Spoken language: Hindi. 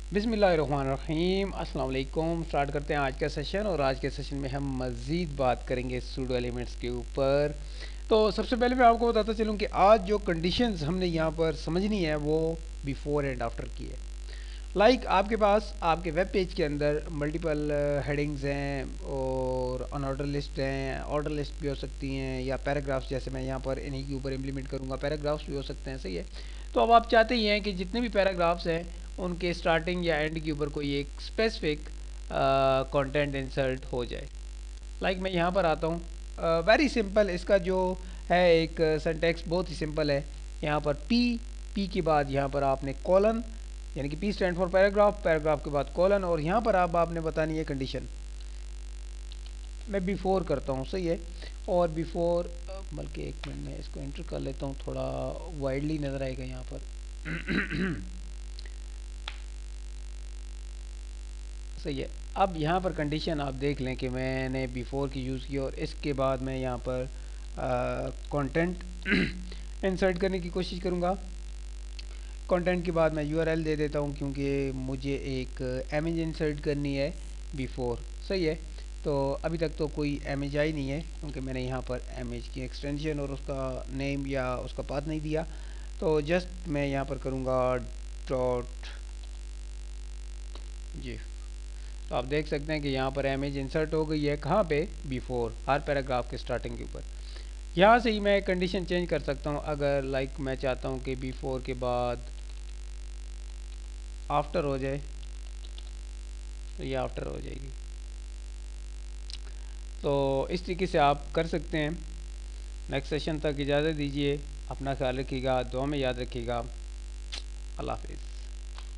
बिस्मिल्लाहिर्रहमानिर्रहीम अस्सलाम वालेकुम। स्टार्ट करते हैं आज का सेशन। और आज के सेशन में हम मज़ीद बात करेंगे सूडो एलिमेंट्स के ऊपर। तो सबसे पहले मैं आपको बताता चलूँ कि आज जो कंडीशंस हमने यहाँ पर समझनी है वो बिफोर एंड आफ्टर की है। आपके पास आपके वेब पेज के अंदर मल्टीपल हेडिंग्स हैं और अनऑर्डर लिस्ट हैं, ऑर्डर लिस्ट भी हो सकती हैं, या पैराग्राफ्स, जैसे मैं यहाँ पर इन्हीं के ऊपर इम्प्लीमेंट करूँगा, पैराग्राफ्स भी हो सकते हैं। सही है। तो अब आप चाहते ही हैं कि जितने भी पैराग्राफ्स हैं उनके स्टार्टिंग या एंड के ऊपर कोई एक स्पेसिफिक कंटेंट इंसर्ट हो जाए। मैं यहाँ पर आता हूँ। वेरी सिंपल इसका जो है एक सिंटैक्स बहुत ही सिंपल है। यहाँ पर पी के बाद यहाँ पर आपने कॉलन, यानी कि P stand for paragraph, paragraph के बाद कॉलन, और यहाँ पर आपने बतानी है कंडीशन। मैं बिफोर करता हूँ। सही है। और बिफोर, बल्कि एक मिनट में इसको एंटर कर लेता हूँ, थोड़ा वाइडली नज़र आएगा यहाँ पर। सही है। अब यहाँ पर कंडीशन आप देख लें कि मैंने बिफोर की यूज़ की, और इसके बाद मैं यहाँ पर कंटेंट इंसर्ट करने की कोशिश करूँगा। कंटेंट के बाद मैं यूआरएल दे देता हूँ, क्योंकि मुझे एक इमेज इंसर्ट करनी है बिफोर। सही है। तो अभी तक तो कोई इमेज आई नहीं है, क्योंकि मैंने यहाँ पर इमेज की एक्सटेंशन और उसका नेम या उसका पाथ नहीं दिया। तो जस्ट मैं यहाँ पर करूँगा डॉट जी। तो आप देख सकते हैं कि यहाँ पर इमेज इंसर्ट हो गई है। कहाँ पे? बिफोर, हर पैराग्राफ के स्टार्टिंग के ऊपर। यहाँ से ही मैं कंडीशन चेंज कर सकता हूँ। अगर मैं चाहता हूँ कि बिफोर के बाद आफ्टर हो जाए, तो ये आफ्टर हो जाएगी। तो इस तरीके से आप कर सकते हैं। नेक्स्ट सेशन तक इजाज़त दीजिए। अपना ख्याल रखिएगा, दुआ में याद रखिएगा। अल्लाह हाफिज़।